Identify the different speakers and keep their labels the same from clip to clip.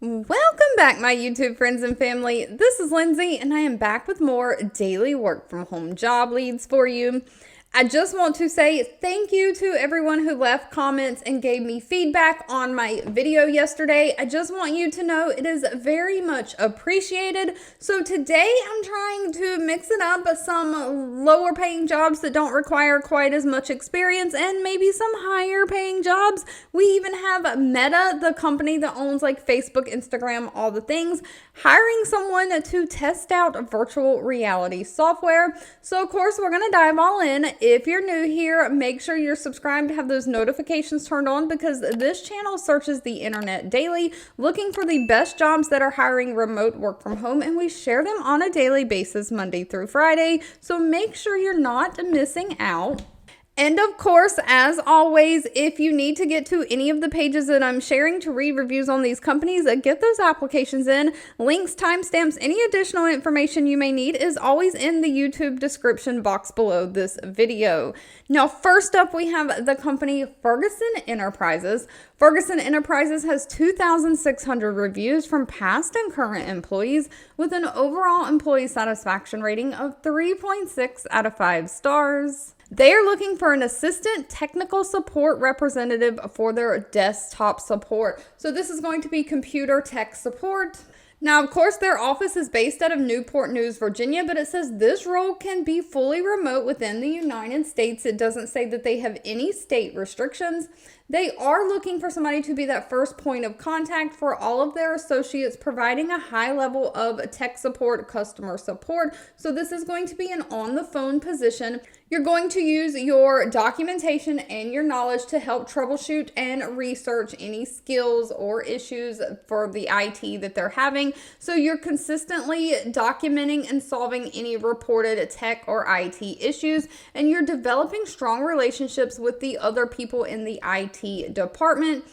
Speaker 1: Welcome back, my YouTube friends and family. This is Lindsay, and I am back with more daily work from home job leads for you. I just want to say thank you to everyone who left comments and gave me feedback on my video yesterday. I just want you to know it is very much appreciated. So today I'm trying to mix it up with some lower paying jobs that don't require quite as much experience and maybe some higher paying jobs. We even have Meta, the company that owns like Facebook, Instagram, all the things, hiring someone to test out virtual reality software. So of course we're going to dive all in. If you're new here, make sure you're subscribed to have those notifications turned on because this channel searches the internet daily looking for the best jobs that are hiring remote work from home, and we share them on a daily basis Monday through Friday. So make sure you're not missing out. And of course, as always, if you need to get to any of the pages that I'm sharing to read reviews on these companies, get those applications in. Links, timestamps, any additional information you may need is always in the YouTube description box below this video. Now, first up, we have the company Ferguson Enterprises. Ferguson Enterprises has 2,600 reviews from past and current employees with an overall employee satisfaction rating of 3.6 out of 5 stars. They are looking for an assistant technical support representative for their desktop support. So this is going to be computer tech support. Now, of course, their office is based out of Newport News, Virginia, but it says this role can be fully remote within the United States. It doesn't say that they have any state restrictions. They are looking for somebody to be that first point of contact for all of their associates, providing a high level of tech support, customer support. So this is going to be an on-the-phone position. You're going to use your documentation and your knowledge to help troubleshoot and research any skills or issues for the IT that they're having. So you're consistently documenting and solving any reported tech or IT issues, and you're developing strong relationships with the other people in the IT department,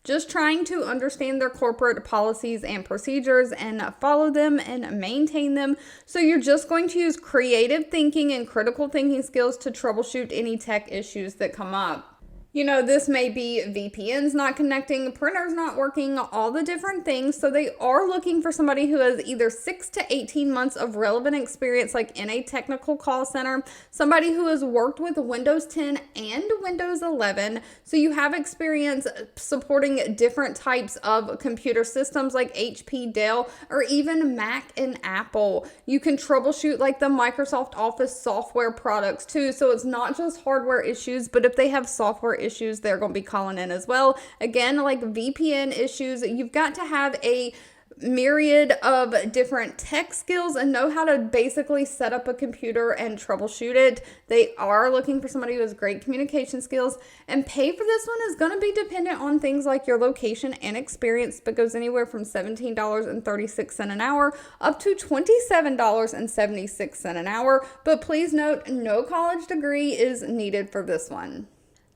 Speaker 1: just trying to understand their corporate policies and procedures and follow them and maintain them. So you're just going to use creative thinking and critical thinking skills to troubleshoot any tech issues that come up. You know, this may be VPNs not connecting, printers not working, all the different things. So they are looking for somebody who has either 6 to 18 months of relevant experience, like in a technical call center, somebody who has worked with Windows 10 and Windows 11. So you have experience supporting different types of computer systems like HP, Dell, or even Mac and Apple. You can troubleshoot like the Microsoft Office software products too. So it's not just hardware issues, but if they have software issues, they're going to be calling in as well. Again, like VPN issues, you've got to have a myriad of different tech skills and know how to basically set up a computer and troubleshoot it. They are looking for somebody who has great communication skills, and pay for this one is going to be dependent on things like your location and experience, but goes anywhere from $17.36 an hour up to $27.76 an hour. But please note, no college degree is needed for this one.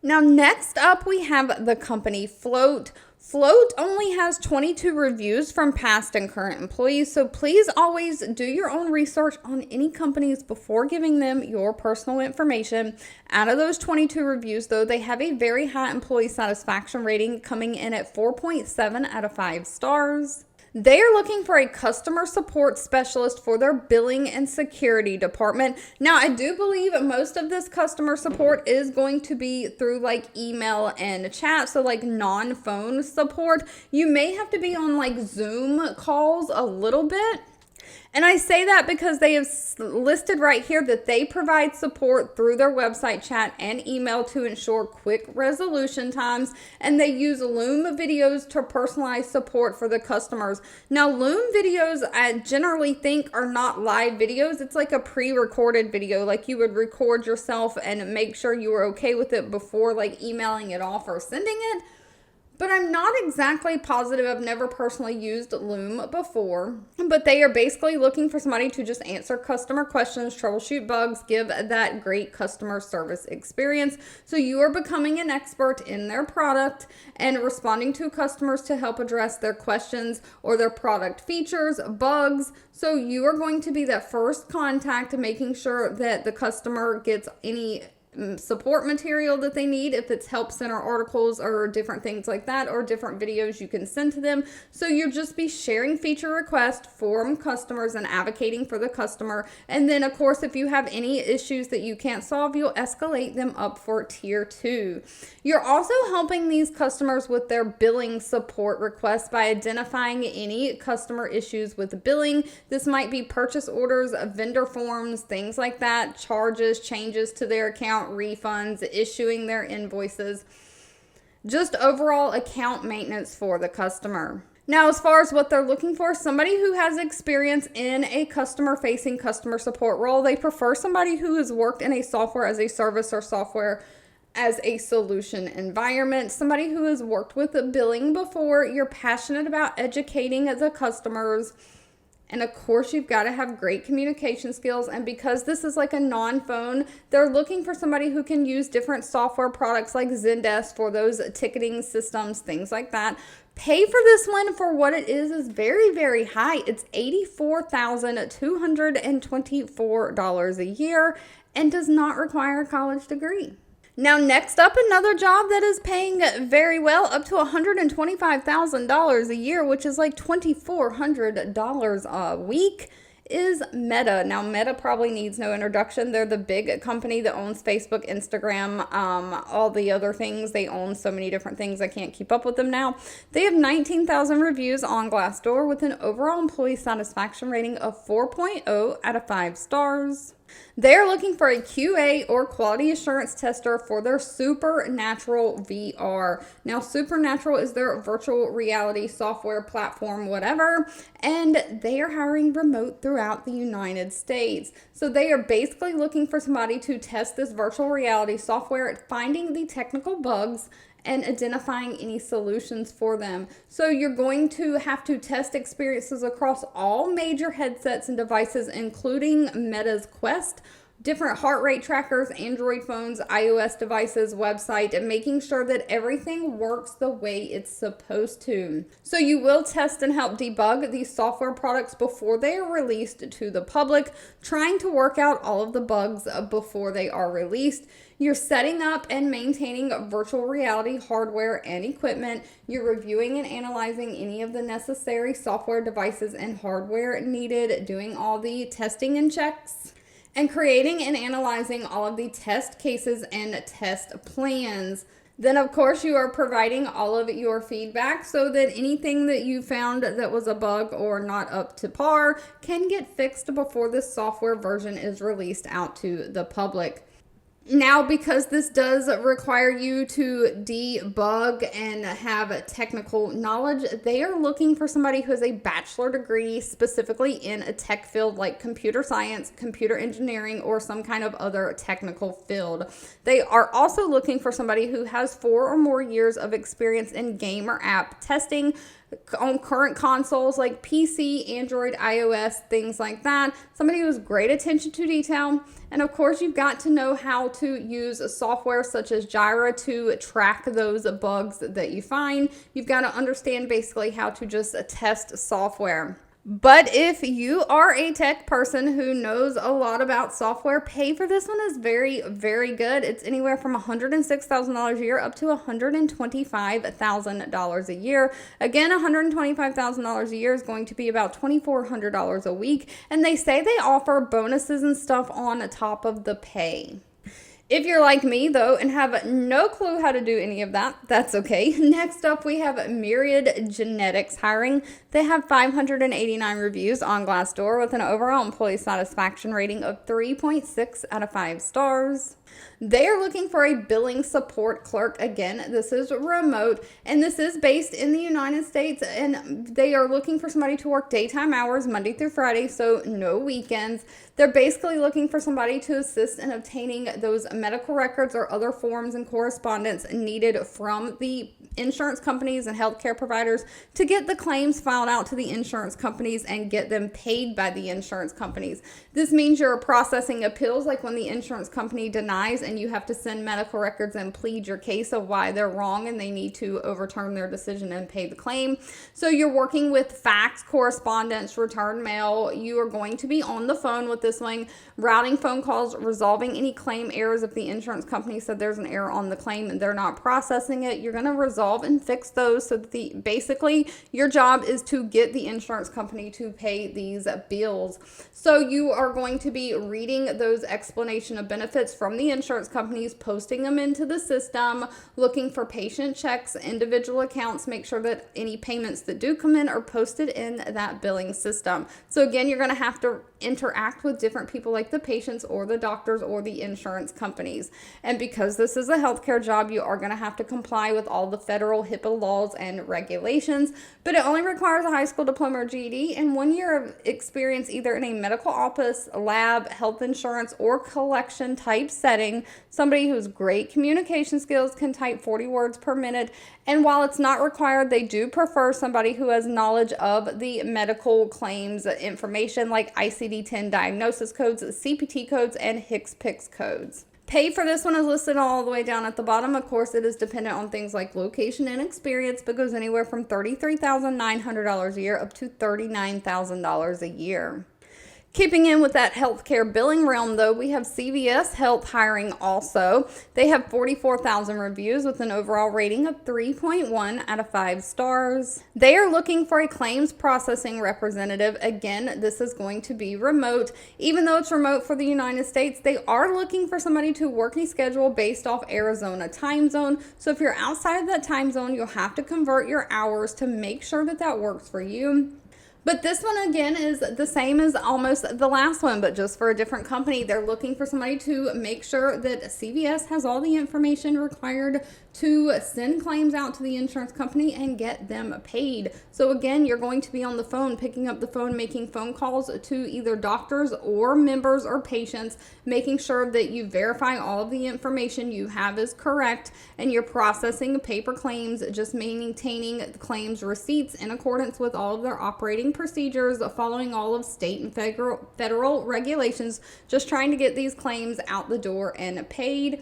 Speaker 1: Now, next up, we have the company Float. Float only has 22 reviews from past and current employees, so please always do your own research on any companies before giving them your personal information. Out of those 22 reviews, though, they have a very high employee satisfaction rating coming in at 4.7 out of 5 stars. They are looking for a customer support specialist for their billing and security department. Now, I do believe most of this customer support is going to be through like email and chat, so like non-phone support. You may have to be on like Zoom calls a little bit. And I say that because they have listed right here that they provide support through their website, chat, and email to ensure quick resolution times. And they use Loom videos to personalize support for the customers. Now, Loom videos, I generally think, are not live videos. It's like a pre-recorded video, like you would record yourself and make sure you were okay with it before like emailing it off or sending it. But I'm not exactly positive. I've never personally used Loom before. But they are basically looking for somebody to just answer customer questions, troubleshoot bugs, give that great customer service experience. So you are becoming an expert in their product and responding to customers to help address their questions or their product features, bugs. So you are going to be that first contact, making sure that the customer gets any support material that they need, if it's help center articles or different things like that, or different videos you can send to them. So you'll just be sharing feature requests from customers and advocating for the customer. And then of course, if you have any issues that you can't solve, you'll escalate them up for tier 2. You're also helping these customers with their billing support requests by identifying any customer issues with the billing. This might be purchase orders, vendor forms, things like that, charges, changes to their account, refunds, issuing their invoices, just overall account maintenance for the customer. Now, as far as what they're looking for, somebody who has experience in a customer-facing customer support role. They prefer somebody who has worked in a software as a service or software as a solution environment, somebody who has worked with billing before. You're passionate about educating the customers. And of course, you've got to have great communication skills. And because this is like a non-phone, they're looking for somebody who can use different software products like Zendesk for those ticketing systems, things like that. Pay for this one for what it is very, very high. It's $84,224 a year and does not require a college degree. Now, next up, another job that is paying very well, up to $125,000 a year, which is like $2,400 a week, is Meta. Now, Meta probably needs no introduction. They're the big company that owns Facebook, Instagram, all the other things. They own so many different things, I can't keep up with them now. They have 19,000 reviews on Glassdoor with an overall employee satisfaction rating of 4.0 out of 5 stars. They're looking for a QA or quality assurance tester for their Supernatural VR. Now, Supernatural is their virtual reality software platform, whatever, and they are hiring remote throughout the United States. So they are basically looking for somebody to test this virtual reality software at finding the technical bugs and identifying any solutions for them. So you're going to have to test experiences across all major headsets and devices, including Meta's Quest, different heart rate trackers, Android phones, iOS devices, website, and making sure that everything works the way it's supposed to. So you will test and help debug these software products before they are released to the public, trying to work out all of the bugs before they are released. You're setting up and maintaining virtual reality hardware and equipment. You're reviewing and analyzing any of the necessary software devices and hardware needed, doing all the testing and checks, and creating and analyzing all of the test cases and test plans. Then, of course, you are providing all of your feedback so that anything that you found that was a bug or not up to par can get fixed before this software version is released out to the public. Now, because this does require you to debug and have technical knowledge, they are looking for somebody who has a bachelor degree specifically in a tech field like computer science, computer engineering, or some kind of other technical field. They are also looking for somebody who has 4 or more years of experience in game or app testing on current consoles like PC, Android, iOS, things like that. Somebody who has great attention to detail. And of course, you've got to know how to use software such as Jira to track those bugs that you find. You've got to understand basically how to just test software. But if you are a tech person who knows a lot about software, pay for this one is very, very good. It's anywhere from $106,000 a year up to $125,000 a year. Again, $125,000 a year is going to be about $2,400 a week. And they say they offer bonuses and stuff on top of the pay. If you're like me, though, and have no clue how to do any of that, that's okay. Next up, we have Myriad Genetics hiring. They have 589 reviews on Glassdoor with an overall employee satisfaction rating of 3.6 out of 5 stars. They are looking for a billing support clerk. Again, this is remote, and this is based in the United States, and they are looking for somebody to work daytime hours, Monday through Friday, so no weekends. They're basically looking for somebody to assist in obtaining those medical records or other forms and correspondence needed from the insurance companies and healthcare providers to get the claims filed out to the insurance companies and get them paid by the insurance companies. This means you're processing appeals, like when the insurance company denies denies, and you have to send medical records and plead your case of why they're wrong and they need to overturn their decision and pay the claim. So you're working with fax, correspondence, return mail. You are going to be on the phone with this one, routing phone calls, resolving any claim errors. If the insurance company said there's an error on the claim and they're not processing it, you're going to resolve and fix those. So that basically your job is to get the insurance company to pay these bills. So you are going to be reading those explanation of benefits from the insurance companies, posting them into the system, looking for patient checks, individual accounts, make sure that any payments that do come in are posted in that billing system. So again, you're going to have to interact with different people like the patients or the doctors or the insurance companies. And because this is a healthcare job, you are going to have to comply with all the federal HIPAA laws and regulations, but it only requires a high school diploma or GED and 1 year of experience either in a medical office, lab, health insurance, or collection type setting. Somebody who's great communication skills, can type 40 words per minute. And while it's not required, they do prefer somebody who has knowledge of the medical claims information like ICD-10 diagnosis codes, CPT codes, and HCPCS codes. Pay for this one is listed all the way down at the bottom. Of course, it is dependent on things like location and experience, but goes anywhere from $33,900 a year up to $39,000 a year. Keeping in with that healthcare billing realm, though, we have CVS Health hiring also. They have 44,000 reviews with an overall rating of 3.1 out of 5 stars. They are looking for a claims processing representative. Again, this is going to be remote. Even though it's remote for the United States, they are looking for somebody to work a schedule based off Arizona time zone. So if you're outside of that time zone, you'll have to convert your hours to make sure that that works for you. But this one, again, is the same as almost the last one, but just for a different company. They're looking for somebody to make sure that CVS has all the information required to send claims out to the insurance company and get them paid. So again, you're going to be on the phone, picking up the phone, making phone calls to either doctors or members or patients, making sure that you verify all of the information you have is correct, and you're processing paper claims, just maintaining claims receipts in accordance with all of their operating procedures, following all of state and federal regulations, just trying to get these claims out the door and paid.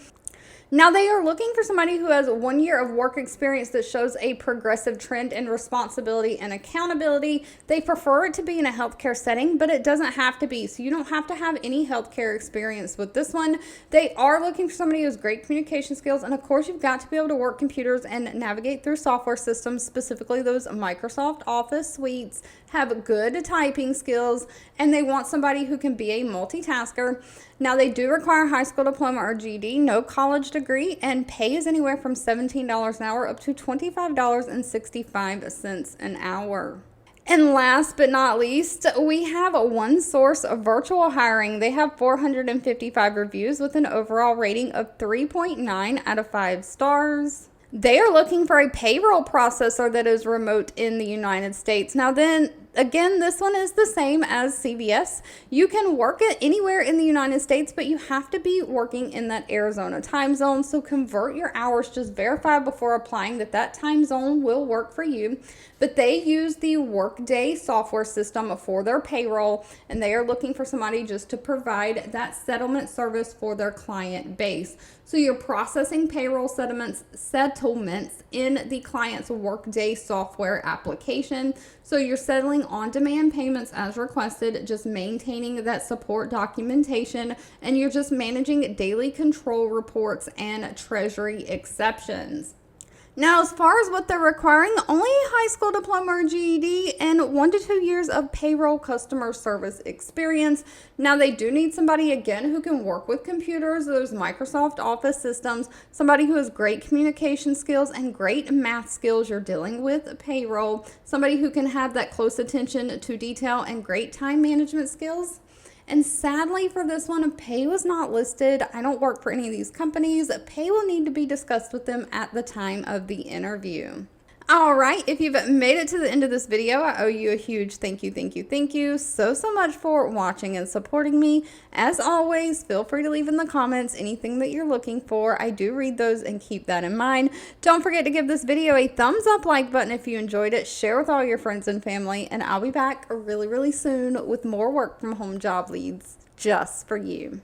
Speaker 1: Now, they are looking for somebody who has 1 year of work experience that shows a progressive trend in responsibility and accountability. They prefer it to be in a healthcare setting, but it doesn't have to be. So you don't have to have any healthcare experience with this one. They are looking for somebody who has great communication skills. And of course, you've got to be able to work computers and navigate through software systems, specifically those Microsoft Office suites, have good typing skills, and they want somebody who can be a multitasker. Now, they do require a high school diploma or GED, no college degree, and pay is anywhere from $17 an hour up to $25.65 an hour. And last but not least, we have OneSource Virtual hiring. They have 455 reviews with an overall rating of 3.9 out of 5 stars. They are looking for a payroll processor that is remote in the United States. Now then, again, this one is the same as CVS. You can work it anywhere in the United States, but you have to be working in that Arizona time zone. So convert your hours, just verify before applying that that time zone will work for you. But they use the Workday software system for their payroll, and they are looking for somebody just to provide that settlement service for their client base. So you're processing payroll settlements in the client's Workday software application. So you're settling on-demand payments as requested, just maintaining that support documentation, and you're just managing daily control reports and treasury exceptions. Now, as far as what they're requiring, only a high school diploma or GED and 1 to 2 years of payroll customer service experience. Now, they do need somebody, again, who can work with computers, those Microsoft Office systems, somebody who has great communication skills and great math skills. You're dealing with payroll, somebody who can have that close attention to detail and great time management skills. And sadly for this one, pay was not listed. I don't work for any of these companies. Pay will need to be discussed with them at the time of the interview. All right, if you've made it to the end of this video, I owe you a huge thank you so much for watching and supporting me. As always, feel free to leave in the comments anything that you're looking for. I do read those and keep that in mind. Don't forget to give this video a thumbs up like button if you enjoyed it. Share with all your friends and family, and I'll be back really soon with more work from home job leads just for you.